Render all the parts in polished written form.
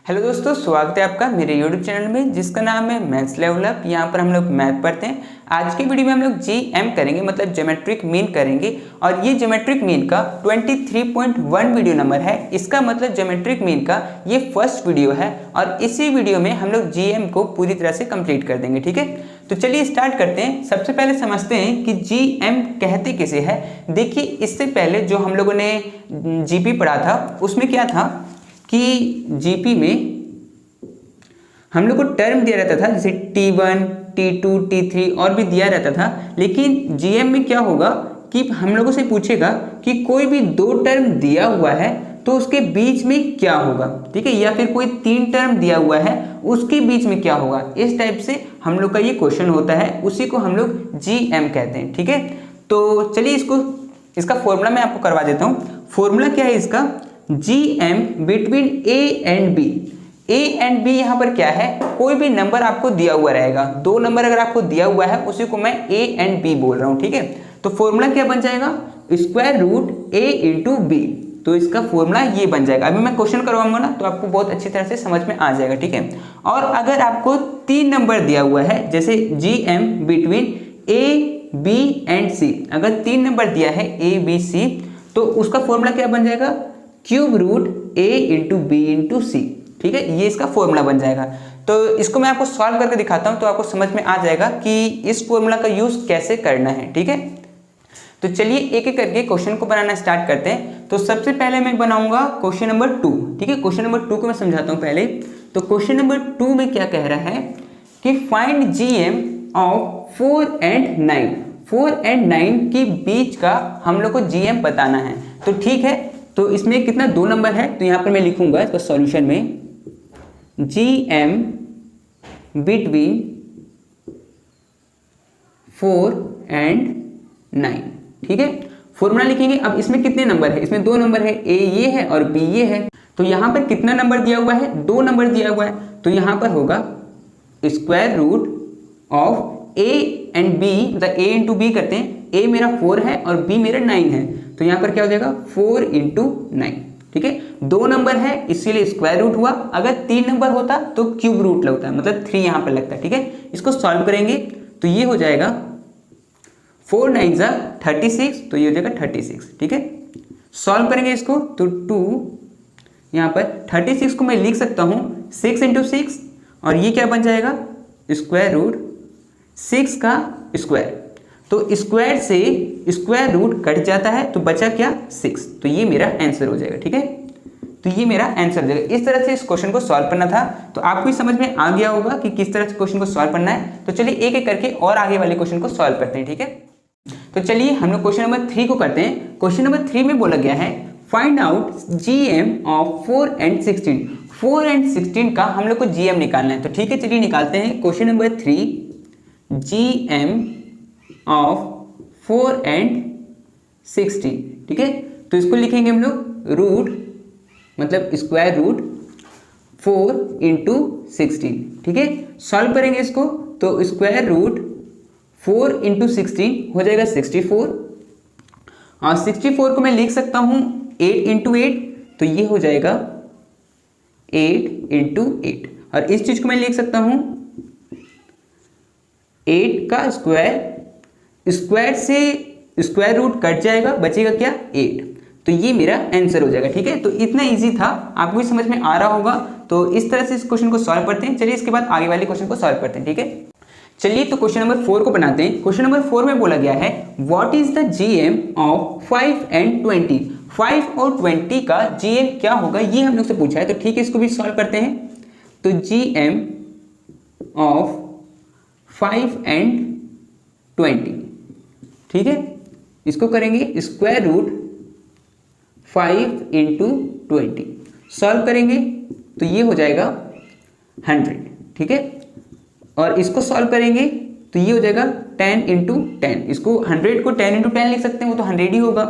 Hello दोस्तों, स्वागत है आपका मेरे यूट्यूब चैनल में जिसका नाम है मैथ्स लेवल अप। यहाँ पर हम लोग मैथ पढ़ते हैं। आज की वीडियो में हम लोग जीएम करेंगे, मतलब ज्योमेट्रिक मीन करेंगे। और ये ज्योमेट्रिक मीन का 23.1 वीडियो नंबर है। इसका मतलब ज्योमेट्रिक मीन का ये फर्स्ट वीडियो है और इसी वीडियो में हम लोग जीएम को पूरी तरह से कंप्लीट कर देंगे। ठीक है, तो चलिए स्टार्ट करते हैं। सबसे पहले समझते हैं कि जीएम कहते किसे है। देखिए, इससे पहले जो हम लोगों ने जीपी पढ़ा था उसमें क्या था कि जीपी में हम लोग को टर्म दिया रहता था, जैसे T1, T2, T3 और भी दिया रहता था। लेकिन जीएम में क्या होगा कि हम लोगों से पूछेगा कि कोई भी दो टर्म दिया हुआ है तो उसके बीच में क्या होगा, ठीक है, या फिर कोई तीन टर्म दिया हुआ है उसके बीच में क्या होगा। इस टाइप से हम लोग का ये क्वेश्चन होता है, उसी को हम लोग जीएम कहते हैं। ठीक है, तो चलिए इसका फॉर्मूला मैं आपको करवा देता हूँ। फॉर्मूला क्या है इसका, GM between a and b. A and b यहाँ पर क्या है, कोई भी नंबर आपको दिया हुआ रहेगा। दो नंबर अगर आपको दिया हुआ है उसी को मैं ए एंड बी बोल रहा हूँ। ठीक है, तो फॉर्मूला क्या बन जाएगा, स्क्वायर रूट ए इंटू बी। तो इसका फॉर्मूला ये बन जाएगा। अभी मैं क्वेश्चन करवाऊंगा ना तो आपको बहुत अच्छी तरह से समझ में आ जाएगा। ठीक है, और अगर आपको तीन नंबर दिया हुआ है, जैसे GM between A B and C, अगर तीन नंबर दिया है ए बी सी, तो उसका फॉर्मूला क्या बन जाएगा, क्यूब रूट ए इंटू बी इंटू सी। ठीक है, ये इसका फॉर्मूला बन जाएगा। तो इसको मैं आपको सॉल्व करके दिखाता हूं तो आपको समझ में आ जाएगा कि इस फॉर्मूला का यूज कैसे करना है। ठीक है, तो चलिए एक एक करके क्वेश्चन को बनाना स्टार्ट करते हैं। तो सबसे पहले मैं बनाऊंगा क्वेश्चन नंबर 2। ठीक है, क्वेश्चन नंबर 2 को मैं समझाता हूं पहले। तो क्वेश्चन नंबर 2 में क्या कह रहा है कि find GM of 4 and 9। 4 and 9 के बीच का हम लोग को जीएम बताना है। तो ठीक है, तो इसमें कितना, दो नंबर है, तो यहाँ पर मैं लिखूंगा इसका सॉल्यूशन में जीएम बिटवीन 4 एंड 9। ठीक है, फॉर्मूला लिखेंगे। अब इसमें कितने नंबर है, इसमें दो नंबर है, ए ये है और बी ये है। तो यहाँ पर कितना नंबर दिया हुआ है, दो नंबर दिया हुआ है। तो यहाँ पर होगा square root of a and b, मतलब ए इंटू बी करते हैं। ए मेरा 4 है और बी मेरा 9 है, तो यहाँ पर क्या हो जाएगा 4 इंटू 9। ठीक है, दो नंबर है इसीलिए स्क्वायर रूट हुआ। अगर तीन नंबर होता तो क्यूब रूट लगता है, मतलब 3 यहाँ पर लगता है। ठीक है, इसको सॉल्व करेंगे तो ये हो जाएगा 4 9 जा 36, तो ये हो जाएगा 36। ठीक है, सॉल्व करेंगे इसको तो 2 यहाँ पर 36 को मैं लिख सकता हूँ 6 इंटू 6, और ये क्या बन जाएगा स्क्वायर रूट 6 का स्क्वायर। तो स्क्वायर से स्क्वायर रूट कट जाता है तो बचा क्या 6, तो ये मेरा आंसर हो जाएगा। ठीक है, तो ये मेरा आंसर हो जाएगा। इस तरह से इस क्वेश्चन को सॉल्व करना था। तो आपको समझ में आ गया होगा कि किस तरह से क्वेश्चन को सॉल्व करना है। तो चलिए एक एक करके और आगे वाले क्वेश्चन को सॉल्व करते हैं। ठीक है, तो चलिए हम लोग क्वेश्चन नंबर 3 को करते हैं। क्वेश्चन नंबर 3 में बोला गया है find out GM of 4 and 16। 4 and 16 का हम लोग को जीएम निकालना है। तो ठीक है, चलिए निकालते हैं। Question number 3, GM of 4 and 16। ठीक है, तो इसको लिखेंगे हम लोग रूट, मतलब स्क्वायर रूट 4 इंटू 16। ठीक है, सॉल्व करेंगे इसको तो स्क्वायर रूट 4 इंटू 16 हो जाएगा 64, और 64 को मैं लिख सकता हूँ 8 इंटू 8, तो ये हो जाएगा 8 इंटू 8। और इस चीज को मैं लिख सकता हूँ 8 का स्क्वायर, स्क्वायर से स्क्वायर रूट कट जाएगा, बचेगा क्या 8, तो ये मेरा आंसर हो जाएगा। ठीक है, तो इतना इजी था, आपको भी समझ में आ रहा होगा। तो इस तरह से इस क्वेश्चन को सॉल्व करते हैं। चलिए इसके बाद आगे वाले क्वेश्चन को सॉल्व करते हैं। ठीक है, चलिए तो क्वेश्चन नंबर 4 को बनाते हैं। क्वेश्चन नंबर 4 में बोला गया है what is the GM of 5 and 20। 5 और 20 का जीएम क्या होगा, ये हम लोग से पूछा है। तो ठीक है, इसको भी सॉल्व करते हैं। तो जीएम ऑफ 5 एंड 20, ठीक है, इसको करेंगे स्क्वायर रूट 5 इंटू 20, सॉल्व करेंगे तो ये हो जाएगा 100। ठीक है, और इसको सॉल्व करेंगे तो ये हो जाएगा 10 इंटू 10। इसको 100 को 10 इंटू 10 लिख सकते हैं, वो तो 100 ही होगा।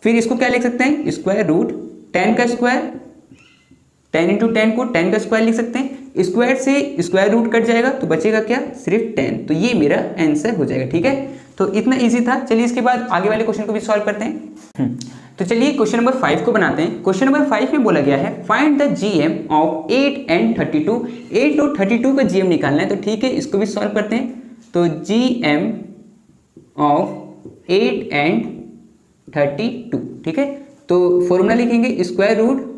फिर इसको क्या लिख सकते हैं, स्क्वायर रूट 10 का स्क्वायर, 10 इंटू 10 को 10 का स्क्वायर लिख सकते हैं। स्क्वायर से स्क्वायर रूट कट जाएगा तो बचेगा क्या, सिर्फ 10, तो ये मेरा आंसर हो जाएगा। ठीक है, तो इतना इजी था। चलिए इसके बाद आगे वाले क्वेश्चन को भी सॉल्व करते हैं। तो चलिए क्वेश्चन नंबर 5 को बनाते हैं। क्वेश्चन नंबर 5 में बोला गया है find the GM of 8 and 32। 8 और 32 का जीएम निकालना है। तो ठीक है, इसको भी सॉल्व करते हैं। तो जीएम ऑफ 8 एंड 32, ठीक है। तो फॉर्मूला लिखेंगे स्क्वायर रूट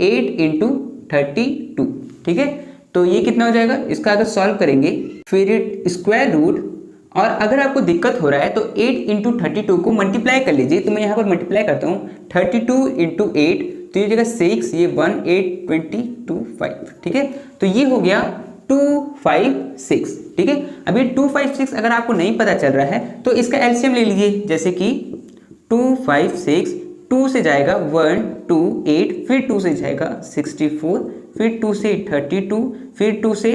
8 इंटू 32, ठीक है। तो ये कितना हो जाएगा, इसका अगर सॉल्व करेंगे फिर स्क्वायर रूट, और अगर आपको दिक्कत हो रहा है तो 8 इंटू 32 को मल्टीप्लाई कर लीजिए। तो मैं यहाँ पर मल्टीप्लाई करता हूँ 32 इंटू 8, तो ये जगह 6, ये 1 8 20 2 5, ठीक है। तो ये हो गया 256, ठीक है। अब ये 256 अगर आपको नहीं पता चल रहा है तो इसका एलसीएम ले लीजिए। जैसे कि 256, 2 से जाएगा 1 2 8, फिर 2 से जाएगा 64, फिर 2 से 32, फिर 2 से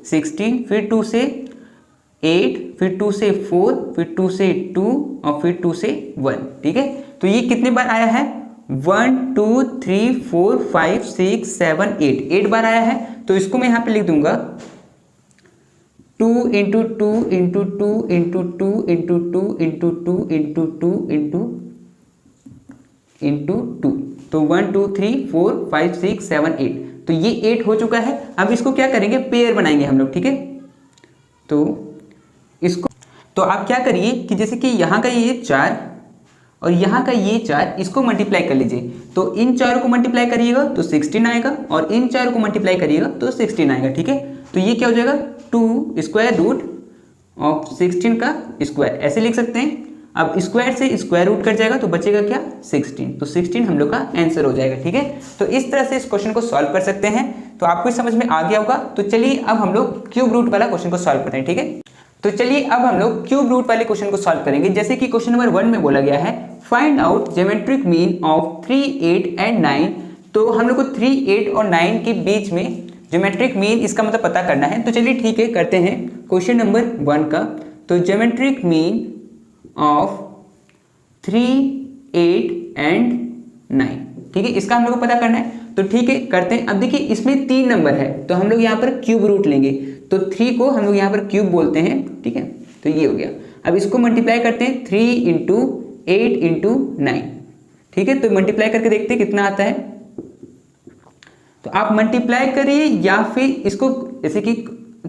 16, फिर 2 से 8, फिर 2 से 4, फिर 2 से 2 और फिर 2 से 1, ठीक है। तो ये कितने बार आया है, 1 2 3 4 5 6 7 8 बार आया है। तो इसको मैं यहाँ पे लिख दूंगा 2 into 2 into 2 into 2 into 2 into 2 into 2 into 2। तो 1 2 3 4 5 6 7 8, तो ये 8 हो चुका है। अब इसको क्या करेंगे, पेयर बनाएंगे हम लोग, ठीक है। तो इसको, तो आप क्या करिए कि जैसे कि यहाँ का ये 4 और यहाँ का ये 4, इसको मल्टीप्लाई कर लीजिए। तो इन 4 को मल्टीप्लाई करिएगा तो 16 आएगा, और इन 4 को मल्टीप्लाई करिएगा तो 16 आएगा, ठीक है। तो ये क्या हो जाएगा, 2 स्क्वायर रूट ऑफ 16 का स्क्वायर, ऐसे लिख सकते हैं। अब स्क्वायर से स्क्वायर रूट कट जाएगा तो बचेगा क्या, 16। तो 16 हम लोग का आंसर हो जाएगा, ठीक है। तो इस तरह से इस क्वेश्चन को सॉल्व कर सकते हैं। तो आपको समझ में आ गया होगा। तो चलिए अब हम लोग क्यूब रूट वाला क्वेश्चन को सॉल्व करते हैं, ठीक है। तो चलिए अब हम लोग क्यूब रूट वाले क्वेश्चन को सॉल्व करेंगे। जैसे कि क्वेश्चन नंबर 1 में बोला गया है find out geometric mean of 3 8 and 9। तो हम लोग को 3 8 और 9 के बीच में ज्योमेट्रिक मीन, इसका मतलब पता करना है। तो चलिए ठीक है, करते हैं क्वेश्चन नंबर 1 का। तो ज्योमेट्रिक मीन ऑफ 3 8 एंड 9, ठीक है, इसका हम लोग को पता करना है। तो ठीक है, करते हैं। अब देखिए इसमें 3 नंबर है, तो हम लोग यहाँ पर क्यूब रूट लेंगे। तो 3 को हम लोग यहाँ पर क्यूब बोलते हैं, ठीक है। तो ये हो गया। अब इसको मल्टीप्लाई करते हैं 3 इंटू 8 इंटू 9, ठीक है। तो मल्टीप्लाई करके देखते हैं कितना आता है। तो आप मल्टीप्लाई करिए या फिर इसको जैसे कि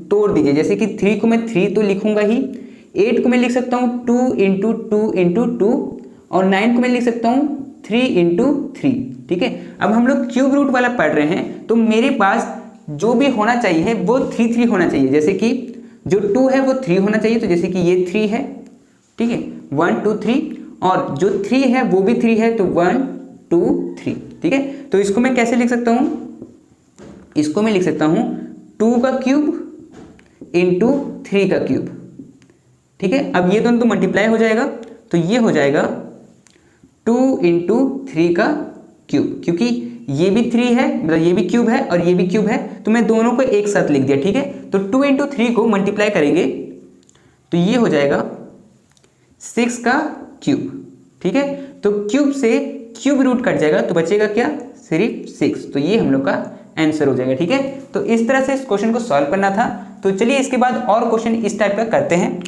तोड़ दीजिए। जैसे कि 3 को मैं 3 तो लिखूंगा ही, 8 को मैं लिख सकता हूँ 2 इंटू 2 इंटू 2, और 9 को मैं लिख सकता हूँ 3 इंटू 3, ठीक है। अब हम लोग क्यूब रूट वाला पढ़ रहे हैं, तो मेरे पास जो भी होना चाहिए वो 3 3 होना चाहिए। जैसे कि जो 2 है वो 3 होना चाहिए, तो जैसे कि ये 3 है, ठीक है, 1 2 3, और जो 3 है वो भी 3 है, तो 1 2 3, ठीक है। तो इसको मैं कैसे लिख सकता हूँ, इसको मैं लिख सकता हूँ 2 का क्यूब इंटू 3 का क्यूब, ठीक है। अब ये दोनों तो मल्टीप्लाई हो जाएगा, तो ये हो जाएगा 2 इंटू 3 का क्यूब, क्योंकि ये भी 3 है, मतलब ये भी क्यूब है और ये भी क्यूब है, तो मैं दोनों को एक साथ लिख दिया, ठीक है। तो 2 इंटू 3 को मल्टीप्लाई करेंगे तो ये हो जाएगा 6 का क्यूब, ठीक है। तो क्यूब से क्यूब रूट कट जाएगा तो बचेगा क्या, सिर्फ 6। तो ये हम लोग का आंसर हो जाएगा, ठीक है। तो इस तरह से इस क्वेश्चन को सॉल्व करना था। तो चलिए इसके बाद और क्वेश्चन इस टाइप का करते हैं।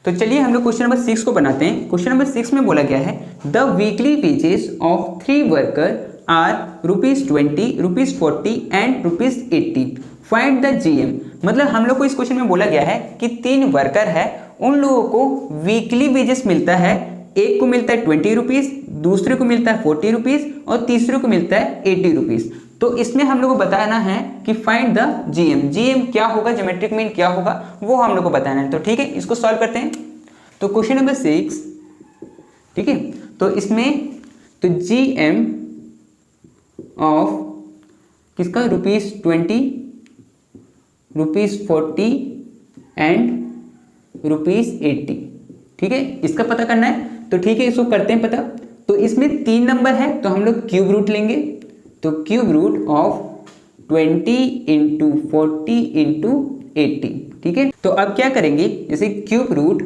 तो चलिए हम लोग क्वेश्चन नंबर 6 को बनाते हैं। क्वेश्चन नंबर 6 में बोला गया है the weekly wages of 3 worker are ₹20, ₹40 and ₹80। Find the GM. मतलब हम लोग को इस क्वेश्चन में बोला गया है कि 3 वर्कर है, उन लोगों को वीकली वेजेस मिलता है। एक को मिलता है ₹20, दूसरे को मिलता है ₹40 और तीसरे को मिलता है ₹80। तो इसमें हम लोग को बताना है कि फाइंड द जीएम। जीएम क्या होगा, ज्योमेट्रिक मीन क्या होगा, वो हम लोग को बताना है। तो ठीक है, इसको सॉल्व करते हैं। तो क्वेश्चन नंबर 6, ठीक है, तो इसमें तो जीएम ऑफ किसका, ₹20, ₹40 एंड ₹80, ठीक है, इसका पता करना है। तो ठीक है, इसको करते हैं पता। तो इसमें 3 नंबर है, तो हम लोग क्यूब रूट लेंगे। तो cube root of 20 into 40 into 80, ठीक है। तो अब क्या करेंगे, जैसे क्यूब रूट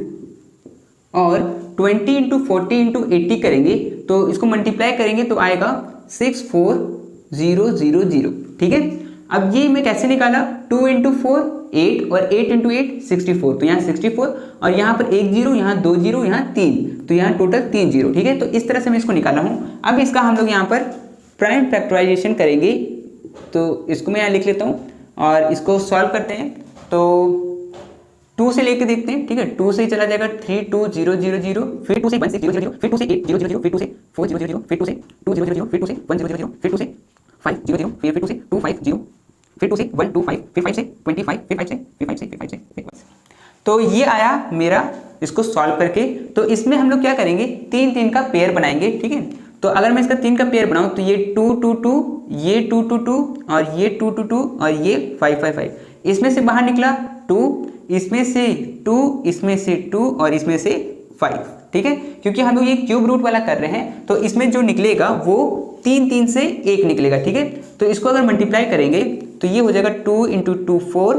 और 20 इंटू 40 इंटू 80 करेंगे तो इसको मल्टीप्लाई करेंगे तो आएगा 64000, ठीक है। अब ये मैं कैसे निकाला, 2 इंटू 4 8 और 8 इंटू 8 64, तो यहाँ 64 और यहाँ पर 1 0, यहाँ 2 0, यहाँ 3, तो यहाँ टोटल 3 जीरो, ठीक है। तो इस तरह से मैं इसको निकाला हूँ। अब इसका हम लोग यहाँ पर प्राइम फैक्टराइजेशन करेंगे, तो इसको मैं यहाँ लिख लेता हूँ और इसको सॉल्व करते हैं। तो 2 से लेके देखते हैं, ठीक है। 2 से चला जाएगा 3 2 0 0 0, फिर 2 से 1 6 0 0, फिर 2 से 8 0 0 0, फिर 2 से 4 0 0 0, फिर 2 से 2 0 0 0, फिर 2 से 1 0 0 0, फिर 2 से 5 0 0, फिर 2 से 2 5 0, फिर 2 से 1 2 5, फिर 5 से 25, फिर 5 से फिर 5 से फिर 5 से फिर 5 से। तो ये आया मेरा, इसको सॉल्व करके। तो इसमें हम लोग क्या करेंगे, 3 3 का पेयर बनाएंगे, ठीक है। तो अगर मैं इसका 3 का पेयर बनाऊं तो ये 2 2 2, ये 2 2 2 और ये 2 2 2 और ये 5 5 5। इसमें से बाहर निकला 2, इसमें से 2, इसमें से 2 और इसमें से 5, ठीक है। क्योंकि हम लोग ये क्यूब रूट वाला कर रहे हैं तो इसमें जो निकलेगा वो 3 3 से 1 निकलेगा, ठीक है। तो इसको अगर मल्टीप्लाई करेंगे तो ये हो जाएगा 2 × 2 4,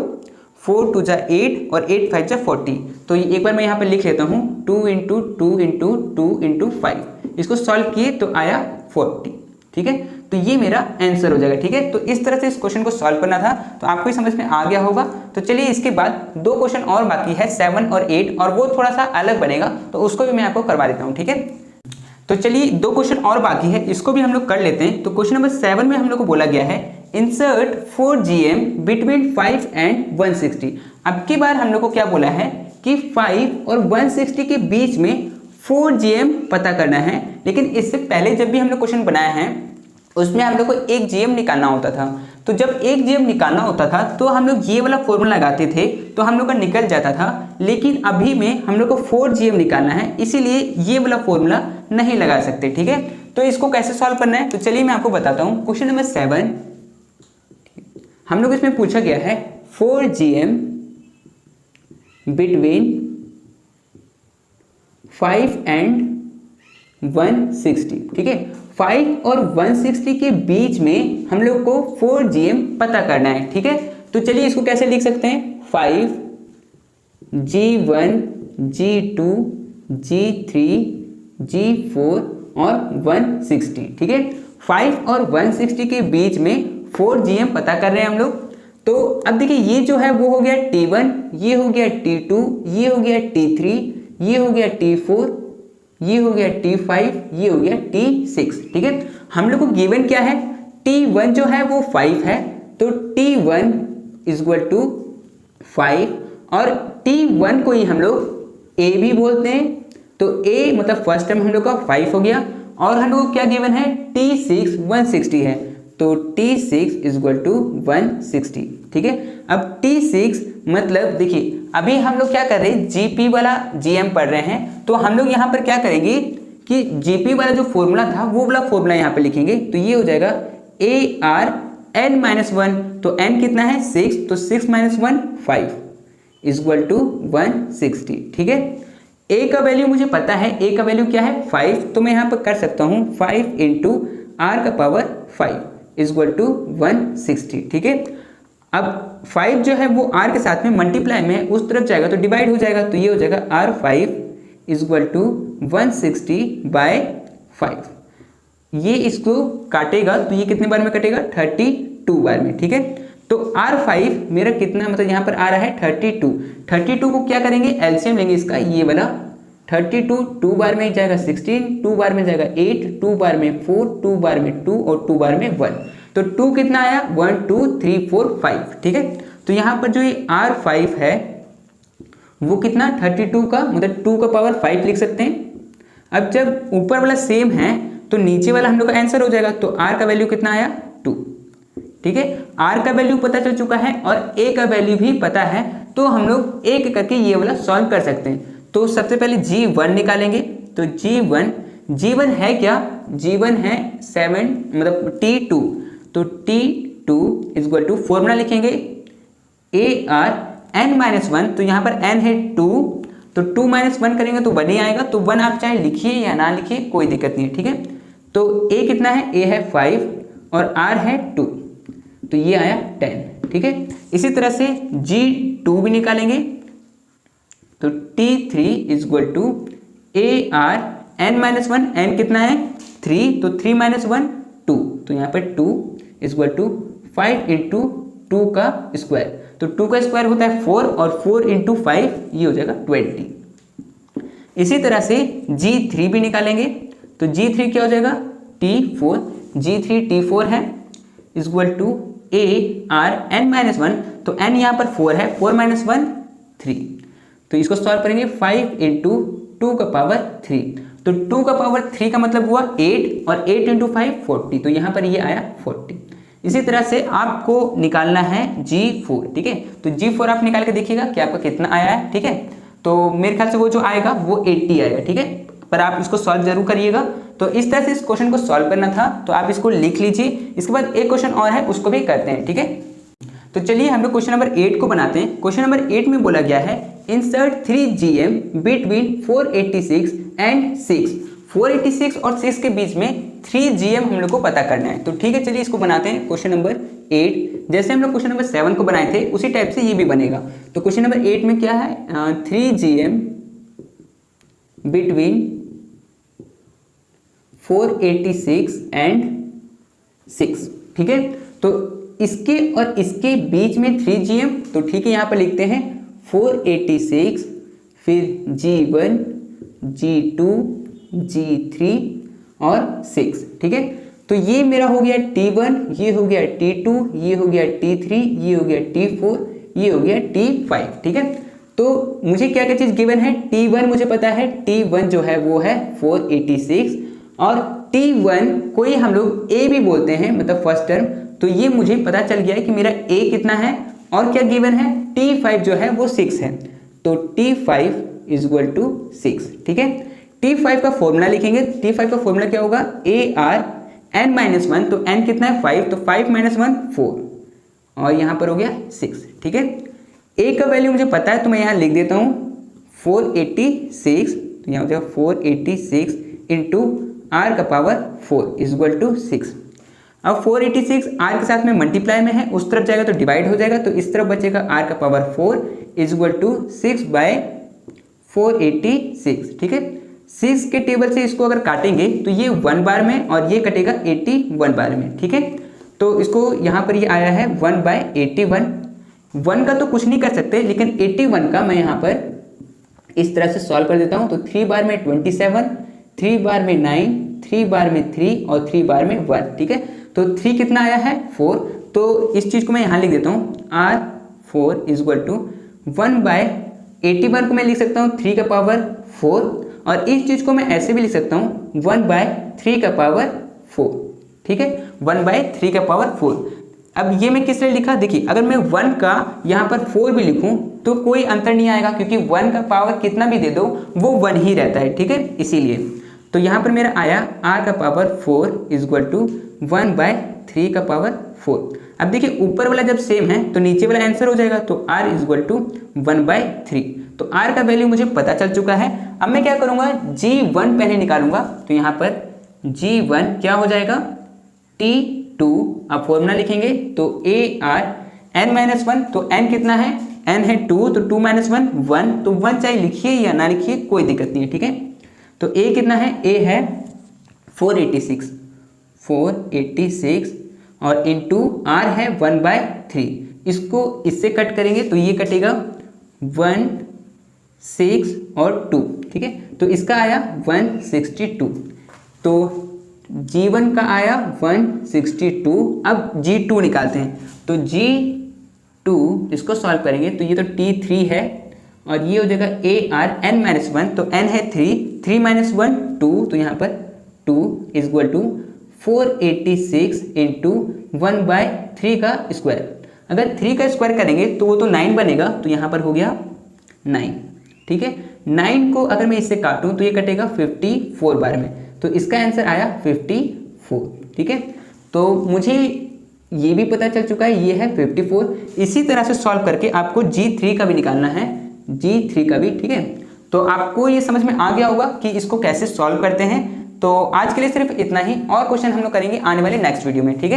4 2 जा 8 और 8 5 जा 40। तो एक बार मैं यहाँ पर लिख लेता हूँ 2 × 2 × 2 × 5। इसको सॉल्व किए तो आया 40, ठीक है। तो ये मेरा आंसर हो जाएगा, ठीक है। तो इस तरह से इस क्वेश्चन को सॉल्व करना था, तो आपको समझ में आ गया होगा। तो चलिए इसके बाद 2 क्वेश्चन और बाकी है 7 और 8, और वो थोड़ा सा अलग बनेगा, तो उसको भी मैं आपको करवा देता हूँ, ठीक है। तो चलिए 2 क्वेश्चन और बाकी है, इसको भी हम लोग कर लेते हैं। तो क्वेश्चन नंबर 7 में हम लोग को बोला गया है इंसर्ट 4 GM बिटवीन 5 एंड 160। अब की बार हम लोग को क्या बोला है कि 5 और 160 के बीच में 4 GM पता करना है। लेकिन इससे पहले जब भी हम लोग क्वेश्चन बनाया है उसमें हम लोग को 1 GM निकालना होता था। तो जब 1 GM निकालना होता था तो हम लोग ये वाला फॉर्मूला लगाते थे तो हम लोग का निकल जाता था। लेकिन अभी में हम लोग को 4 GM निकालना है, इसीलिए ये वाला फॉर्मूला नहीं लगा सकते, ठीक है। तो इसको कैसे सॉल्व करना है, तो चलिए मैं आपको बताता हूँ। क्वेश्चन नंबर 7 हम लोग इसमें पूछा गया है 4 GM बिटवीन 5 एंड 160, ठीक है। 5 और 160 के बीच में हम लोग को 4 GM पता करना है, ठीक है। तो चलिए इसको कैसे लिख सकते हैं, 5 G1 G2 G3 G4 और 160, ठीक है। 5 और 160 के बीच में 4 GM पता कर रहे हैं हम लोग। तो अब देखिए ये जो है वो हो गया T1, ये हो गया T2, ये हो गया T3, ये हो गया T4, ये हो गया T5, ये हो गया T6, ठीक है। हम लोग को गिवन क्या है, T1 जो है वो 5 है, तो T1 = 5 और T1 को ही हम लोग A भी बोलते हैं। तो A मतलब फर्स्ट टर्म हम लोग का 5 हो गया, और हम लोग को क्या गिवन है, T6 160 है, तो T6 = 160, ठीक है। अब T6 मतलब देखिए अभी हम लोग क्या कर रहे हैं, GP वाला GM पढ़ रहे हैं। तो हम लोग यहाँ पर क्या करेंगे कि GP वाला जो फॉर्मूला था वो वाला फॉर्मूला यहाँ पे लिखेंगे। तो ये हो जाएगा AR n-1, तो n कितना है 6, तो 6 - 1 5 = 160, ठीक है। A का वैल्यू मुझे पता है, A का वैल्यू क्या है 5, तो मैं यहाँ पर कर सकता हूँ 5 × R⁵ = 160, ठीक है। अब 5 जो है वो R के साथ में मल्टीप्लाई में उस तरफ जाएगा तो डिवाइड हो जाएगा, तो ये हो जाएगा R5 = 160/5। ये इसको काटेगा तो ये कितने बार में कटेगा, 32 बार में, ठीक है। तो R5 मेरा कितना, मतलब यहाँ पर आ रहा है 32। 32 को क्या करेंगे, एलसीएम लेंगे इसका, ये वाला 32 2 बार में जाएगा 16, 2 बार में जाएगा 8, 2 बार में 4, 2 बार में 2 और 2 बार में 1। तो 2 कितना आया, 1 2 3 4 5, ठीक है। तो यहाँ पर जो ये R5 है वो कितना, 32 का मतलब 2 का पावर 5 लिख सकते हैं। अब जब ऊपर वाला सेम है तो नीचे वाला हम लोग का आंसर हो जाएगा। तो R का वैल्यू कितना आया, 2, ठीक है। R का वैल्यू पता चल चुका है और A का वैल्यू भी पता है, तो हम लोग एक करके ये वाला सॉल्व कर सकते हैं। तो सबसे पहले G1 निकालेंगे। तो G1 है क्या, G1 है 7 मतलब T2, तो T2 = फॉर्मूला लिखेंगे AR n-1, तो यहाँ पर n है 2, तो 2 - 1 करेंगे तो 1 ही आएगा। तो 1 आप चाहे लिखिए या ना लिखिए कोई दिक्कत नहीं है, ठीक है। तो A कितना है, A है 5 और R है 2, तो ये आया 10, ठीक है। इसी तरह से G2 भी निकालेंगे। तो T3 = AR n-1, n कितना है 3, तो 3 - 1 2, तो यहाँ पर 2 = 5 × 2 का स्क्वायर। तो 2 का स्क्वायर होता है 4 और 4 × 5 ये हो जाएगा 20। इसी तरह से G3 भी निकालेंगे, तो G3 क्या हो जाएगा T4, G3 T4 है इक्वल टू ARn-1, तो n यहाँ पर 4 है, 4 - 1 3, तो इसको सॉल्व करेंगे 5 × 2 का पावर 3, तो 2 का पावर 3 का मतलब हुआ 8 और 8 × 5 40, तो यहाँ पर ये आया 40। इसी तरह से आपको निकालना है G4, ठीक है, तो G4 आप निकाल के देखिएगा कि आपका कितना आया है, ठीक है। तो मेरे ख्याल से वो जो आएगा वो 80 आएगा, ठीक है, पर आप इसको सॉल्व जरूर करिएगा। तो इस तरह से इस क्वेश्चन को सॉल्व करना था, तो आप इसको लिख लीजिए। इसके बाद एक क्वेश्चन और है, उसको भी करते हैं, ठीक है। तो चलिए हम लोग क्वेश्चन नंबर 8 को बनाते हैं। क्वेश्चन नंबर 8 में बोला गया है इंसर्ट 3 GM बिटवीन 486 एंड 6। 486 और 6 के बीच में 3 GM हम लोग को पता करना है। तो ठीक है, चलिए इसको बनाते हैं क्वेश्चन नंबर 8। जैसे हम लोग क्वेश्चन नंबर 7 को बनाए थे उसी टाइप से ये भी बनेगा। तो क्वेश्चन नंबर 8 में क्या है, 3 GM बिटवीन 486 एंड 6, ठीक है। तो इसके और इसके बीच में 3 GM, तो ठीक है, यहाँ पर लिखते हैं 486, फिर G1, G2, G3 और 6, ठीक है। तो ये मेरा हो गया T1, ये हो गया T2, ये हो गया T3, ये हो गया T4, ये हो गया T5, ठीक है। तो मुझे क्या क्या चीज़ गिवन है, T1 मुझे पता है, T1 जो है वो है 486, और T1 को ही हम लोग A भी बोलते हैं, मतलब फर्स्ट टर्म। तो ये मुझे पता चल गया है कि मेरा A कितना है, और क्या गिवन है, T5 जो है वो 6 है, तो T5 = 6, ठीक है। T5 का फॉर्मूला लिखेंगे। T5 का फॉर्मूला क्या होगा, ARn-1, तो n कितना है 5, तो 5 - 1 4, और यहाँ पर हो गया 6, ठीक है। A का वैल्यू मुझे पता है, तो मैं यहाँ लिख देता हूँ 486, तो यहाँ हो जाएगा 486 × r का पावर 4 = 6। अब 486 r के साथ में मल्टीप्लाई में है, उस तरफ जाएगा तो डिवाइड हो जाएगा, तो इस तरफ बचेगा r का पावर 4 = 6/486, ठीक है। 6 के टेबल से इसको अगर काटेंगे तो ये 1 बार में, और ये कटेगा 81 बार में, ठीक है। तो इसको यहाँ पर ये आया है 1/81। 1 का तो कुछ नहीं कर सकते, लेकिन 81 का मैं यहाँ पर इस तरह से सॉल्व कर देता हूँ। तो 3 बार में 27, 3 बार में 9, 3 बार में 3 और 3 बार में 1, ठीक है। तो 3 कितना आया है 4, तो इस चीज़ को मैं यहाँ लिख देता हूँ, R4 = 1/81 को मैं लिख सकता हूँ 3 का पावर 4, और इस चीज़ को मैं ऐसे भी लिख सकता हूँ 1/3 का पावर 4, ठीक है, 1/3 का पावर 4। अब ये मैं किस लिए लिखा, देखिए, अगर मैं 1 का यहाँ पर 4 भी लिखूँ तो कोई अंतर नहीं आएगा, क्योंकि 1 का पावर कितना भी दे दो वो 1 ही रहता है, ठीक है, इसीलिए। तो यहाँ पर मेरा आया r का पावर 4 = 1/3 का पावर 4। अब देखिए, ऊपर वाला जब सेम है तो नीचे वाला आंसर हो जाएगा, तो r = 1/3। तो r का वैल्यू मुझे पता चल चुका है। अब मैं क्या करूँगा, G1 पहले निकालूंगा। तो यहाँ पर G1 क्या हो जाएगा, T2, अब फॉर्मूला लिखेंगे तो ARn-1, तो n कितना है, n है 2, तो 2 - 1 1, तो 1 चाहे लिखिए या ना लिखिए कोई दिक्कत नहीं है, ठीक है। तो A कितना है, A है 486, और इंटू R है 1/3। इसको इससे कट करेंगे तो ये कटेगा 1, 6 और 2, ठीक है। तो इसका आया 162, तो G1 का आया 162। अब G2 निकालते हैं, तो G2 इसको सॉल्व करेंगे तो ये तो T3 है, और ये हो जाएगा ARn-1, तो n है 3, 3 - 1 2, तो यहाँ पर 2 = 486 × 1/3 का स्क्वायर। अगर 3 का स्क्वायर करेंगे तो वो तो 9 बनेगा, तो यहाँ पर हो गया 9, ठीक है। 9 को अगर मैं इससे काटूँ तो ये कटेगा 54 बार में, तो इसका आंसर आया 54, ठीक है। तो मुझे ये भी पता चल चुका है, ये है 54। इसी तरह से सॉल्व करके आपको G3 का भी निकालना है, G3 का भी, ठीक है। तो आपको ये समझ में आ गया होगा कि इसको कैसे सॉल्व करते हैं। तो आज के लिए सिर्फ इतना ही, और क्वेश्चन हम लोग करेंगे आने वाले नेक्स्ट वीडियो में, ठीक है।